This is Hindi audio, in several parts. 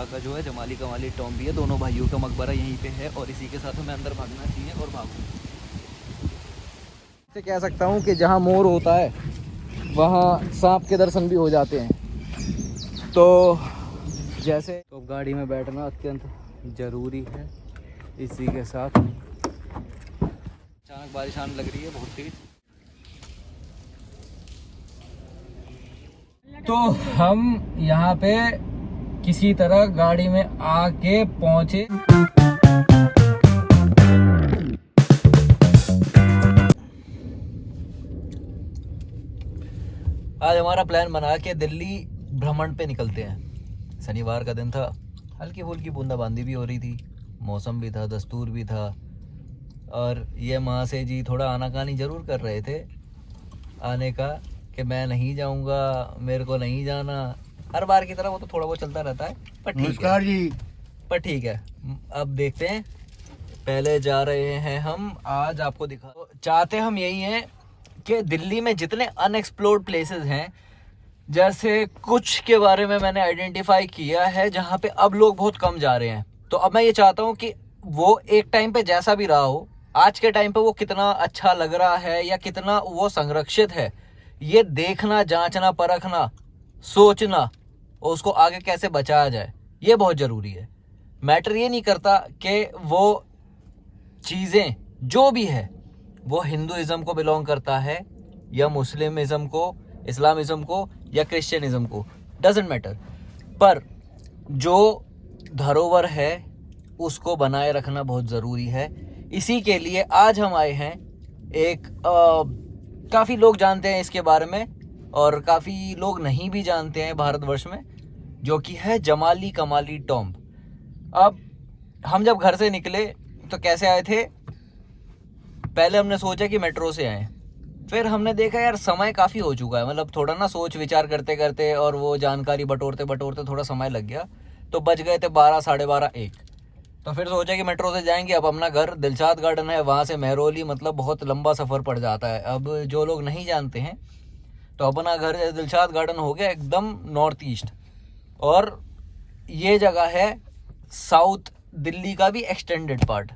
का जो है जमाली कमाली टॉम भी है, दोनों भाइयों का मकबरा यहीं पे है और इसी के साथ हमें अंदर भागना चाहिए और भागूं। से कह सकता हूँ कि जहाँ मोर होता है वहाँ सांप के दर्शन भी हो जाते हैं। तो जैसे तो गाड़ी में बैठना अत्यंत ज़रूरी है। इसी के साथ अचानक बारिश आने लग रही है बहुत तेज। तो हम यहाँ पे किसी तरह गाड़ी में आके पहुंचे। आज हमारा प्लान बना के दिल्ली भ्रमण पे निकलते हैं। शनिवार का दिन था, हल्की फुल्की बूंदाबांदी भी हो रही थी, मौसम भी था, दस्तूर भी था और ये माँ से जी थोड़ा आनाकानी ज़रूर कर रहे थे आने का कि मैं नहीं जाऊँगा, मेरे को नहीं जाना। हर बार की तरह वो तो थोड़ा बहुत चलता रहता है, पर ठीक है। अब देखते हैं, पहले जा रहे हैं हम। आज आपको दिखा चाहते हम यही हैं कि दिल्ली में जितने अनएक्सप्लोर्ड प्लेसेस हैं, जैसे कुछ के बारे में मैंने आइडेंटिफाई किया है जहाँ पे अब लोग बहुत कम जा रहे हैं। तो अब मैं ये चाहता हूँ कि वो एक टाइम पे जैसा भी रहा हो, आज के टाइम पे वो कितना अच्छा लग रहा है या कितना वो संरक्षित है, ये देखना, जांचना, परखना, सोचना और उसको आगे कैसे बचाया जाए, ये बहुत ज़रूरी है। मैटर ये नहीं करता कि वो चीज़ें जो भी है वो हिंदुइज़्म को बिलोंग करता है या मुस्लिमिज़्म को, इस्लामिज़्म को या क्रिश्चियनिज़्म को, डजेंट मैटर। पर जो धरोहर है उसको बनाए रखना बहुत ज़रूरी है। इसी के लिए आज हम आए हैं। एक काफ़ी लोग जानते हैं इसके बारे में और काफ़ी लोग नहीं भी जानते हैं भारतवर्ष में, जो कि है जमाली कमाली टॉम्ब। अब हम जब घर से निकले तो कैसे आए थे? पहले हमने सोचा कि मेट्रो से आए, फिर हमने देखा यार समय काफ़ी हो चुका है, मतलब थोड़ा ना सोच विचार करते करते और वो जानकारी बटोरते बटोरते थोड़ा समय लग गया, तो बज गए थे 12, साढ़े 12, 1। तो फिर सोचा कि मेट्रो से जाएंगे। अब अपना घर दिलशाद गार्डन है, वहाँ से महरौली मतलब बहुत लंबा सफ़र पड़ जाता है। अब जो लोग नहीं जानते हैं तो अपना घर दिलशाद गार्डन हो गया एकदम नॉर्थ ईस्ट, और ये जगह है साउथ दिल्ली का भी एक्सटेंडेड पार्ट,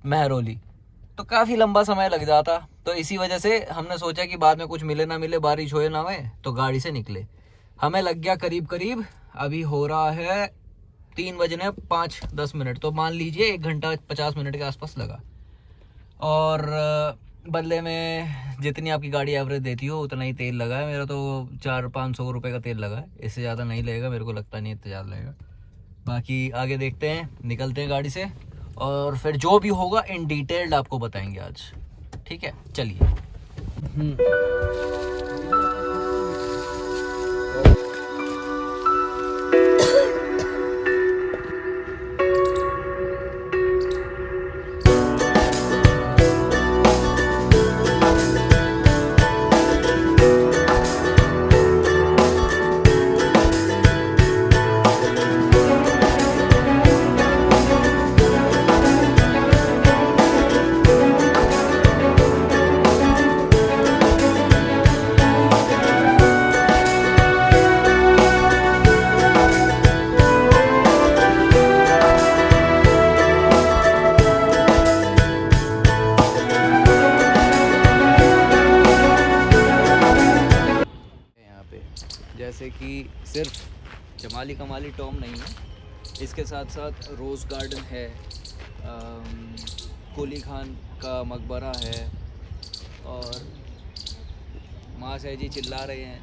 महरौली। तो काफ़ी लंबा समय लग जाता, तो इसी वजह से हमने सोचा कि बाद में कुछ मिले ना मिले, बारिश हो या ना हो, तो गाड़ी से निकले। हमें लग गया करीब करीब, अभी हो रहा है 3 बजने 5-10 मिनट, तो मान लीजिए 1 घंटा 50 मिनट के आसपास लगा। और बदले में जितनी आपकी गाड़ी एवरेज देती हो उतना ही तेल लगा है। मेरा तो 400-500 रुपये का तेल लगा है, इससे ज़्यादा नहीं लगेगा, मेरे को लगता नहीं इतना ज़्यादा लगेगा। बाकी आगे देखते हैं, निकलते हैं गाड़ी से और फिर जो भी होगा इन डिटेल्ड आपको बताएंगे आज। ठीक है, चलिए। जैसे कि सिर्फ जमाली कमाली टॉम नहीं है, इसके साथ साथ रोज़ गार्डन है, कुली खान का मकबरा है और माँ सहजी चिल्ला रहे हैं,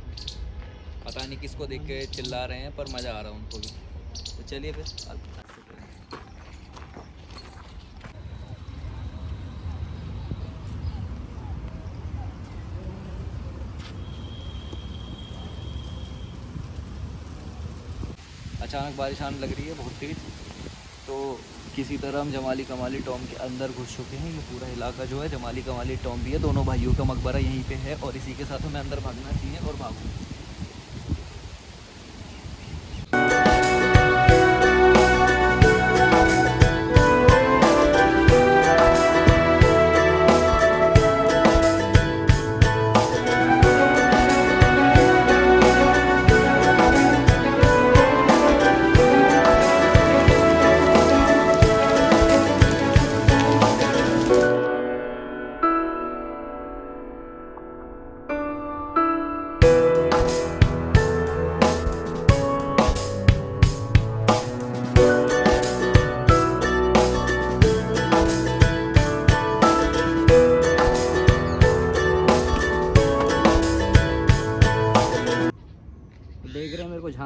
पता नहीं किसको देख के चिल्ला रहे हैं, पर मज़ा आ रहा है उनको भी। तो चलिए फिर। अचानक बारिश आने लग रही है बहुत तेज़, तो किसी तरह हम जमाली कमाली टॉम के अंदर घुस चुके हैं। ये पूरा इलाका जो है जमाली कमाली टॉम भी है, दोनों भाइयों का मकबरा यहीं पे है और इसी के साथ हमें अंदर भागना चाहिए और भागूं।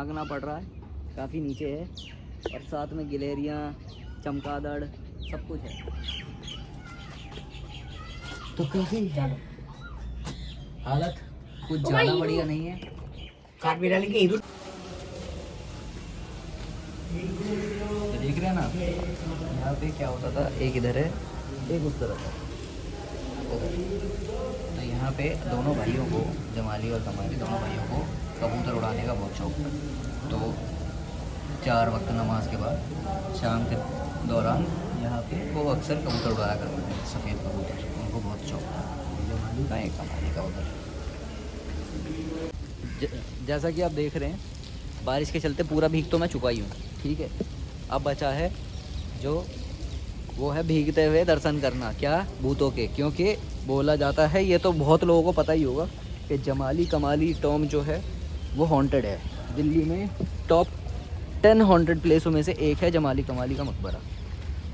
झांकना पड़ रहा है, काफ़ी नीचे है। और साथ में गिलहरियाँ, चमगादड़ सब कुछ है। तो काफ़ी हालत कुछ ज़्यादा बढ़िया नहीं है। तो देख रहे हैं ना, यहाँ पे क्या होता था, एक इधर है एक उस तरफ है। तो यहाँ पे दोनों भाइयों को, जमाली और कमाली दोनों भाइयों को कबूतर उड़ाने का बहुत शौक था। तो 4 वक्त नमाज के बाद शाम के दौरान यहाँ पे वो अक्सर कबूतर उड़ाया करते थे, सफ़ेद कबूतर, उनको बहुत शौक था। जमाली का एक कमाली का उधर। जैसा कि आप देख रहे हैं, बारिश के चलते पूरा भीग तो मैं चुका ही हूँ, ठीक है। अब बचा है जो वो है भीगते हुए दर्शन करना, क्या, भूतों के। क्योंकि बोला जाता है, ये तो बहुत लोगों को पता ही होगा, कि जमाली कमाली टॉम जो है वो हॉन्टेड है। दिल्ली में टॉप 10 हॉन्टेड प्लेसों में से एक है जमाली कमाली का मकबरा।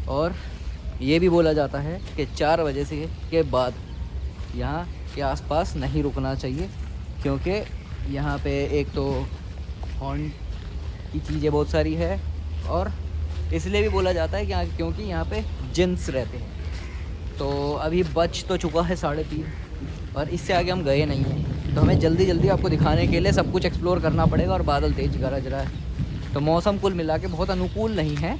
और ये भी बोला जाता है कि 4 बजे से के बाद यहाँ के आसपास नहीं रुकना चाहिए, क्योंकि यहाँ पे एक तो हॉन्ट की चीज़ें बहुत सारी है, और इसलिए भी बोला जाता है कि क्योंकि यहाँ पे जिन्स रहते हैं। तो अभी बच तो चुका है 3:30, और इससे आगे हम गए नहीं हैं। तो हमें जल्दी जल्दी आपको दिखाने के लिए सब कुछ एक्सप्लोर करना पड़ेगा, और बादल तेज़ गरज रहा है। तो मौसम कुल मिला के बहुत अनुकूल नहीं है,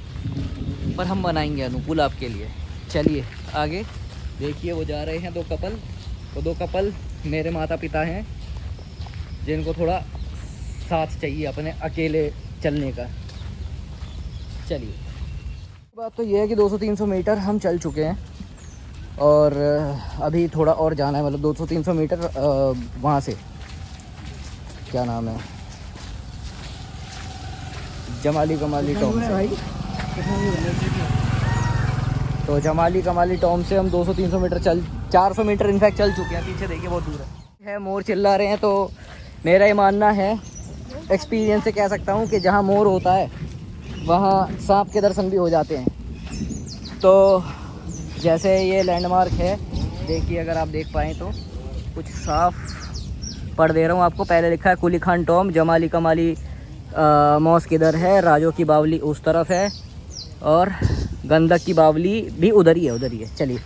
पर हम बनाएंगे अनुकूल आपके लिए। चलिए आगे देखिए, वो जा रहे हैं 2 कपल। वो 2 कपल मेरे माता पिता हैं, जिनको थोड़ा साथ चाहिए अपने अकेले चलने का। चलिए, बात तो ये है कि 200-300 मीटर हम चल चुके हैं, और अभी थोड़ा और जाना है, मतलब 200-300 मीटर वहाँ से, क्या नाम है, जमाली कमाली टॉम से। तो जमाली कमाली टॉम से हम 200-300 मीटर 400 मीटर इनफैक्ट चल चुके हैं। पीछे देखिए बहुत दूर है, मोर चिल्ला रहे हैं। तो मेरा ये मानना है, एक्सपीरियंस से कह सकता हूँ, कि जहाँ मोर होता है वहाँ सांप के दर्शन भी हो जाते हैं। तो जैसे ये लैंडमार्क है, देखिए अगर आप देख पाएँ तो कुछ साफ पढ़ दे रहा हूँ आपको। पहले लिखा है कुली खान टॉम, जमाली कमाली मॉस्क इधर है, राजो की बावली उस तरफ है, और गंदक की बावली भी उधर ही है। चलिए,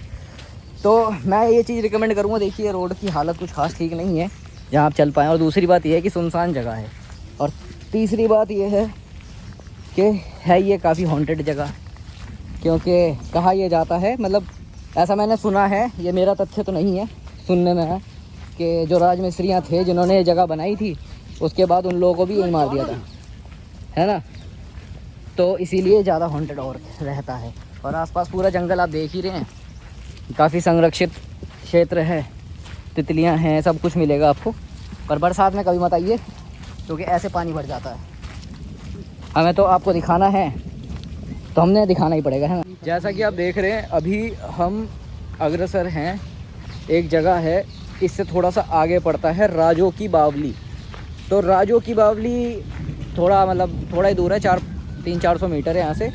तो मैं ये चीज़ रिकमेंड करूँगा। देखिए रोड की हालत कुछ खास ठीक नहीं है जहाँ आप चल पाएँ, और दूसरी बात यह है कि सुनसान जगह है, और तीसरी बात यह है कि है ये काफ़ी हॉन्टेड जगह। क्योंकि कहा यह जाता है, मतलब ऐसा मैंने सुना है, ये मेरा तथ्य तो नहीं है, सुनने में है, कि जो राजमिस्त्रियाँ थे जिन्होंने ये जगह बनाई थी, उसके बाद उन लोगों को भी यही मार दिया था, है ना। तो इसीलिए ज़्यादा हॉन्टेड और रहता है। और आसपास पूरा जंगल आप देख ही रहे हैं, काफ़ी संरक्षित क्षेत्र है, तितलियां हैं, सब कुछ मिलेगा आपको। पर बरसात में कभी मत आइए, क्योंकि ऐसे पानी भर जाता है। हमें तो आपको दिखाना है, तो हमने दिखाना ही पड़ेगा, है ना। जैसा कि आप देख रहे हैं, अभी हम अग्रसर हैं, एक जगह है, इससे थोड़ा सा आगे पड़ता है राजो की बावली। तो राजो की बावली थोड़ा ही दूर है, 300-400 मीटर है यहाँ से।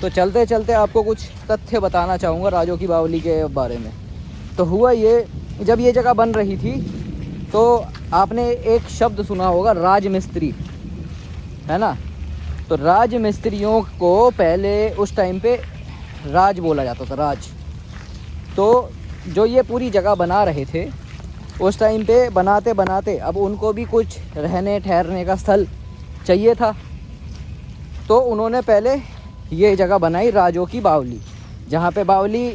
तो चलते चलते आपको कुछ तथ्य बताना चाहूँगा राजो की बावली के बारे में। तो हुआ ये, जब ये जगह बन रही थी तो आपने एक शब्द सुना होगा, राजमिस्त्री, है ना। तो राजमिस्त्रियों को पहले उस टाइम पे राज बोला जाता था, राज। तो जो ये पूरी जगह बना रहे थे उस टाइम पे, बनाते बनाते अब उनको भी कुछ रहने ठहरने का स्थल चाहिए था। तो उन्होंने पहले ये जगह बनाई राजो की बावली, जहाँ पे बावली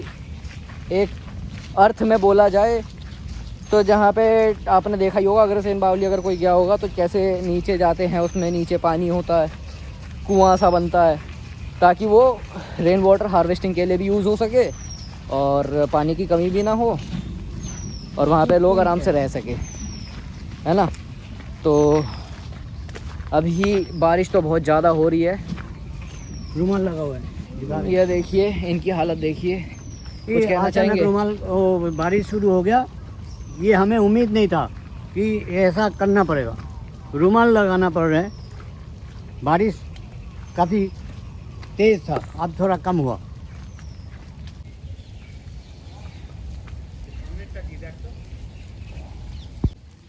एक अर्थ में बोला जाए तो जहाँ पे आपने देखा ही होगा, अग्रसेन बावली अगर कोई गया होगा तो कैसे नीचे जाते हैं, उसमें नीचे पानी होता है, कुआं सा बनता है, ताकि वो रेन वाटर हार्वेस्टिंग के लिए भी यूज़ हो सके और पानी की कमी भी ना हो, और वहाँ पे लोग आराम से रह सके, है ना। तो अभी बारिश तो बहुत ज़्यादा हो रही है, रुमाल लगा हुआ है, ये देखिए इनकी हालत देखिए। कुछ कहना चाहेंगे? रुमाल, बारिश शुरू हो गया, ये हमें उम्मीद नहीं था कि ऐसा करना पड़ेगा, रुमाल लगाना पड़ रहा है। बारिश काफ़ी तेज़ था, अब थोड़ा कम हुआ।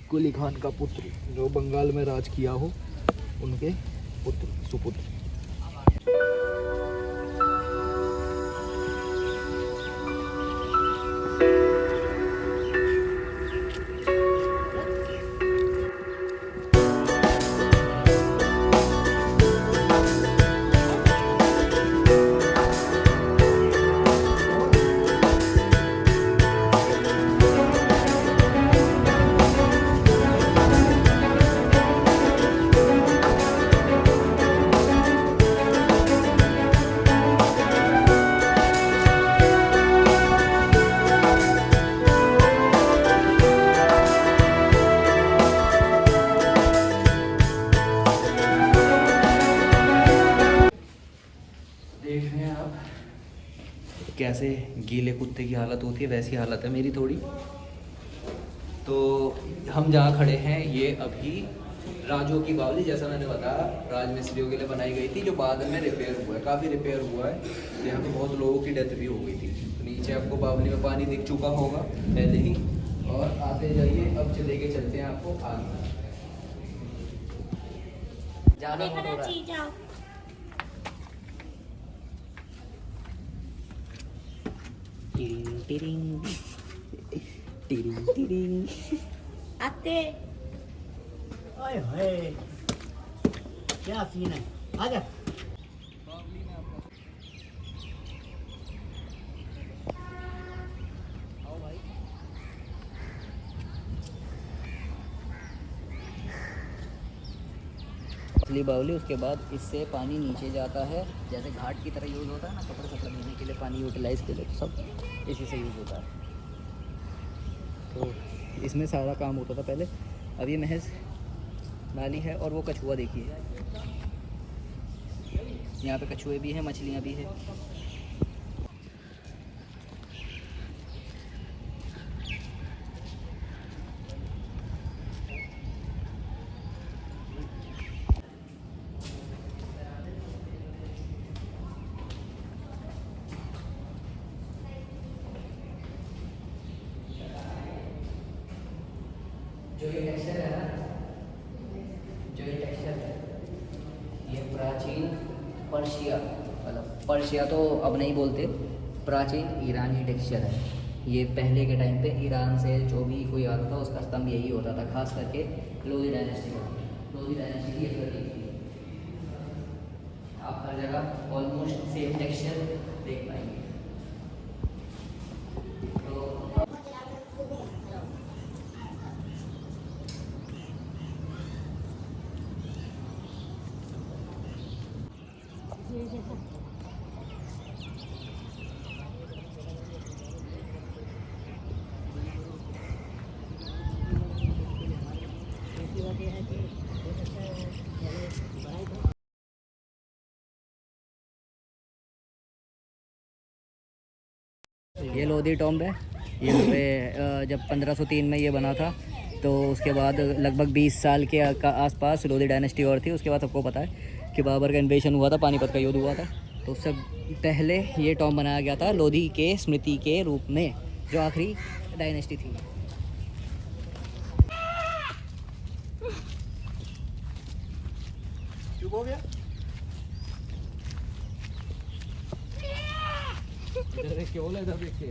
कुली खान का पुत्र जो बंगाल में राज किया हो, उनके पुत्र सुपुत्र। देख रहे हैं आप कैसे गीले कुत्ते की हालत होती है, वैसी हालत है मेरी थोड़ी। तो हम जहाँ खड़े हैं ये अभी राजू की बावली, जैसा मैंने बताया, राज मिस्त्रियों के लिए बनाई गई थी, जो बाद में रिपेयर हुआ है, काफ़ी रिपेयर हुआ है। यहाँ पे बहुत लोगों की डेथ भी हो गई थी। तो नीचे आपको बावली में पानी दिख चुका होगा पहले ही, और आते जाइए, अब चले के चलते हैं आपको आगे। जाना मत हो रहा है। आते ओए होए, क्या सीन है, आजा। असली बावली, उसके बाद इससे पानी नीचे जाता है, जैसे घाट की तरह यूज़ होता है ना, कपड़े सपड़े धोने के लिए पानी यूटिलाइज के लिए, तो सब इसी से यूज़ होता है। तो इसमें सारा काम होता था पहले, अब ये महज नाली है। और वो कछुआ देखिए, यहाँ पे कछुए भी हैं, मछलियाँ भी हैं। जो ये टेक्सचर है ना, जो ये टेक्सचर है, ये प्राचीन पर्शिया, मतलब पर्शिया तो अब नहीं बोलते, प्राचीन ईरानी टेक्सचर है। ये पहले के टाइम पे ईरान से जो भी कोई आता था उसका स्तंभ यही होता था, खास करके लोधी डायनेस्टी का। लोधी डायनेस्टी की ये प्रतीक थी। आप हर जगह ऑलमोस्ट सेम टेक्सचर देख पाएंगे। ये लोधी टॉम्ब है। यहाँ पे जब 1503 में ये बना था, तो उसके बाद लगभग 20 साल के आसपास लोधी डायनेस्टी और थी। उसके बाद सबको पता है कि बाबर का इन्वेशन हुआ था, पानीपत का युद्ध हुआ था, तो उससे पहले ये टॉम्ब बनाया गया था लोधी के स्मृति के रूप में, जो आखिरी डायनेस्टी थी। चुप हो गया? इधर देख के बोला, इधर देख के।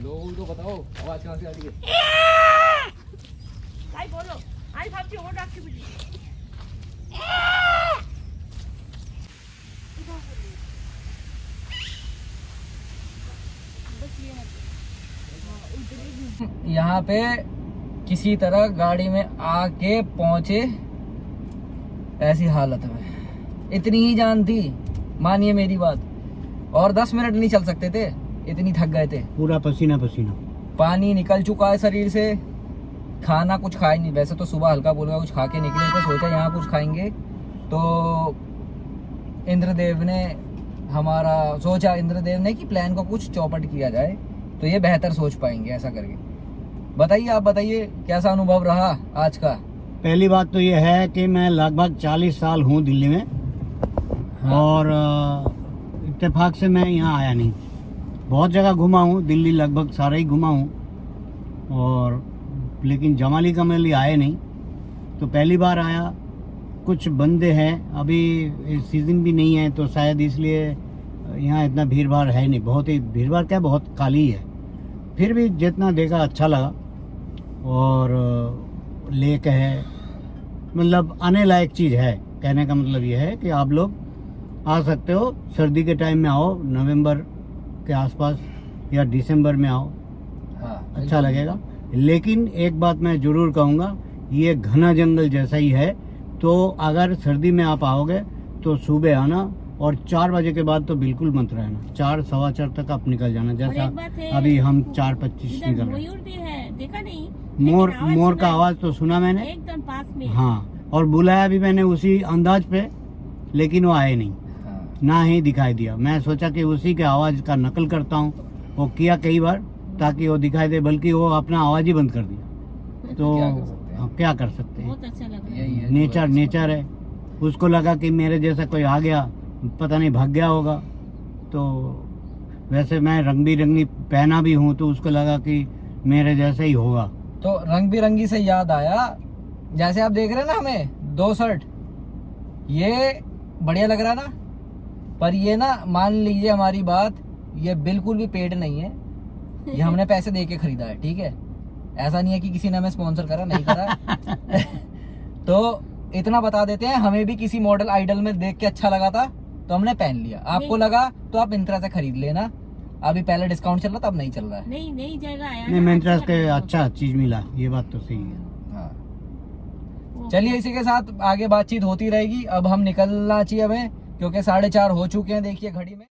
लोगों को बताओ आवाज कहाँ से आ रही है। भाई बोलो, आई भाभी वो डाक के बिल्ली। यहाँ पे किसी तरह गाड़ी में आके पहुँचे, ऐसी हालत में। इतनी ही जान थी, मानिए मेरी बात, और 10 मिनट नहीं चल सकते थे, इतनी थक गए थे। पूरा पसीना पसीना, पानी निकल चुका है शरीर से, खाना कुछ खाए नहीं। वैसे तो सुबह हल्का फुल्का कुछ खा के निकले थे, सोचा यहाँ कुछ खाएंगे, तो इंद्रदेव ने कि प्लान को कुछ चौपट किया जाए, तो ये बेहतर सोच पाएंगे ऐसा करके। बताइए, आप बताइए कैसा अनुभव रहा आज का। पहली बात तो ये है कि मैं लगभग 40 साल हूँ दिल्ली में। हाँ। और इत्तेफाक से मैं यहाँ आया नहीं। बहुत जगह घुमा हूँ, दिल्ली लगभग सारा ही घुमा हूँ, और लेकिन जमाली का मेले आए नहीं। तो पहली बार आया, कुछ बंदे हैं, अभी सीज़न भी नहीं है तो शायद इसलिए यहाँ इतना भीड़ भाड़ है नहीं, बहुत ही भीड़ भाड़ क्या, बहुत खाली है। फिर भी जितना देखा अच्छा लगा। और लेक है, मतलब आने लायक चीज़ है। कहने का मतलब ये है कि आप लोग आ सकते हो, सर्दी के टाइम में आओ, नवंबर के आसपास या दिसंबर में आओ, हाँ अच्छा लगेगा। लेकिन एक बात मैं ज़रूर कहूँगा, ये घना जंगल जैसा ही है, तो अगर सर्दी में आप आओगे तो सुबह आना, और 4 बजे के बाद तो बिल्कुल मत रहना। 4 सवा 4 तक आप निकल जाना, और जैसा एक बात है, अभी हम 4:25 इधर निकल रहे हैं। मयूर भी है, देखा नहीं? मोर लेकिन आवाज मोर का सुना है, आवाज़ तो सुना मैंने, एकदम पास में। हाँ, और बुलाया भी मैंने उसी अंदाज पे, लेकिन वो आए नहीं, हाँ। ना ही दिखाई दिया। मैं सोचा कि उसी के आवाज़ का नकल करता हूँ, वो किया कई बार ताकि वो दिखाई दे, बल्कि वो अपना आवाज़ ही बंद कर दिया। तो क्या कर सकते हैं? अब क्या कर सकते हैं, बहुत अच्छा लग रहा है। यही है नेचर नेचर है। उसको लगा कि मेरे जैसा कोई आ गया, पता नहीं भाग गया होगा। तो वैसे मैं रंग बिरंगी पहना भी हूँ, तो उसको लगा कि मेरे जैसा ही होगा। तो रंग बिरंगी से याद आया, जैसे आप देख रहे हैं ना हमें 2 शर्ट, ये बढ़िया लग रहा है ना, पर ये ना मान लीजिए हमारी बात, ये बिल्कुल भी पेड नहीं है, ये हमने पैसे दे के खरीदा है, ठीक है। ऐसा नहीं है कि किसी ने हमें स्पॉन्सर करा, नहीं करा। तो इतना बता देते हैं, हमें भी किसी मॉडल आइडल में देख के अच्छा लगा था तो हमने पहन लिया। आपको लगा तो आप मिंत्रा से खरीद लेना, अभी पहले डिस्काउंट चल रहा था, अब नहीं चल रहा है। नहीं जगह आया नहीं, ना, मिंत्रा अच्छा के लग रहा है। अच्छा चीज मिला, ये बात तो सही है। हाँ। चलिए इसी के साथ आगे बातचीत होती रहेगी। अब हम निकलना चाहिए हमें, क्योंकि 4:30 हो चुके हैं, देखिए घड़ी में।